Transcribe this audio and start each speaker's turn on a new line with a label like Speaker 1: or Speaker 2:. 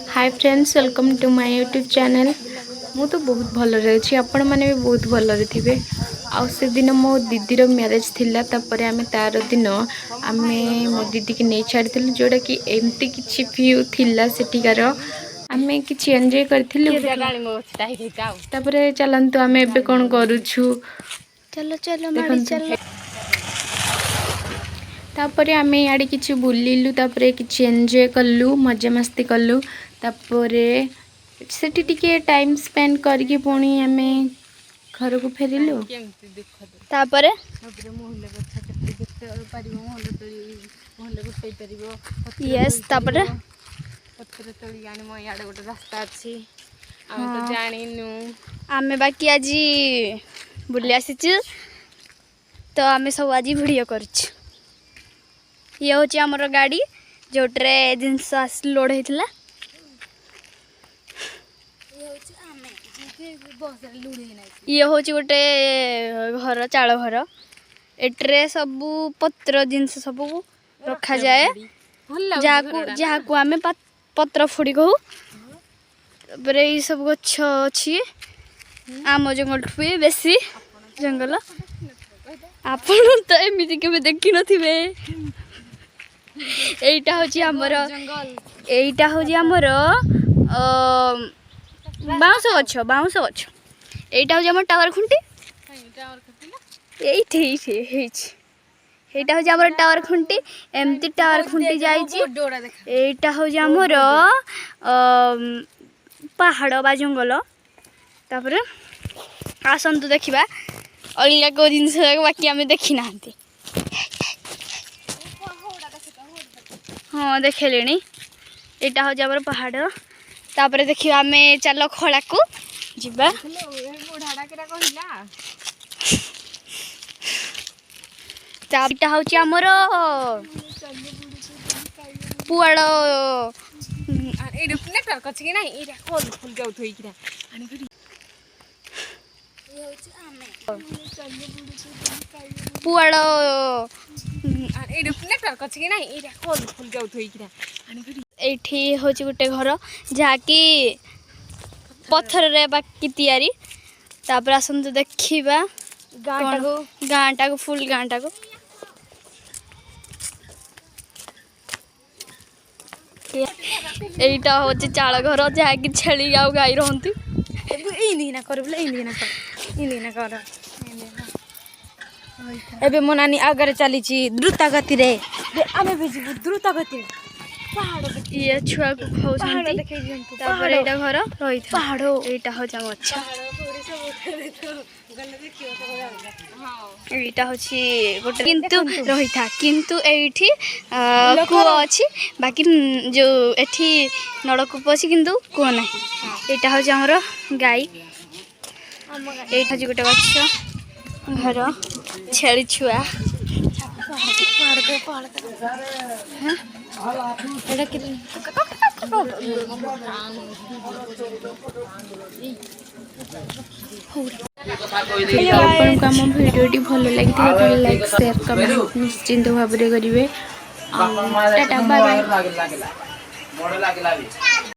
Speaker 1: Hi friends welcome to my YouTube channel. मु तो बहुत भल रही आपण मैंने भी बहुत भल थे। आउ से दिन मो दीदीर मैरेज थिला तापर आमे तार दिन आमे मो दीदी की नहीं छाड़ी जोड़ा कि एमती किछि व्यू थिला सेठिकार आमे किछि एंजॉय करथिलु। तापर चलंतु आमे एबे कोन करूछु चलो चलो माड़ी चलो। तापर आमे याडे किछि बुलिलु तापर किछि एंजॉय कलु मजा मस्ती कलु। तापर सेठी टिके टाइम स्पेंड करके पुणी आमे घर को फेरिलु। तापर यस तापर पत्र तोली आनी मो याडे गोटे रास्ता अछि हम तो जानिनु आमे बाकी आज बुली आसीचु तो आमे सब आज वीडियो करछु। ये हूँ आमर गाड़ी जोटे जिनस लोड होता ये हूँ गोटे घर चाल घर एट्रे सबू पत्र जिनस सब रखा जाए जहाँ को आम पत्र फुड़ी कहू। ये सब गछ अच्छी आम जंगल भी बेसी जंगल आपण तो एमती के देखी नथिबे। एटा होची हमर एटा होची हमर बाउंस गछ एटा होची हमर टावर खुंटी एठी एटा होची हमर टावर खुंटी एमती टावर खुंटी जाईची। एटा होची हमर पहाड़ बा जंगल। तापर आसंतु देखिबा अलग को जिनस बाकी आमे देखि नांती। हाँ देखेले यहाँ हूँ आम पहाड़। तापर देखिए आम चल खला को जीवा यहाँ हूँ आमर पुआड़ पुआड़ एठी हूँ गोटे घर जहाँकि पत्थर रे बाकी तैयारी। तापर आसंतु देखिबा गाँटा को फुल गाँटा को एटा हूँ चाल घर जहाँकि छेली आ गाई रहती। एबे मो नानी आगे चली द्रुत गति रे आमे भी जीवु द्रुत गति रे ये छुआ को खाउछंती। तापर एटा घर रही पहाड़ एटा हो जा अच्छा एटा होची गोटे किंतु रही था किंतु एठी कुआ अछि बाकी जो एठी नलकूप अछि किंतु कुआ नाही। एटा हो जा हमर गाई एटा जी गोटे गछ घर छेली छुआ आपको आम भिडियोटी भल लगी लाइक शेयर कमेंट निश्चिंत भाव में करेंगे। Tata bye bye.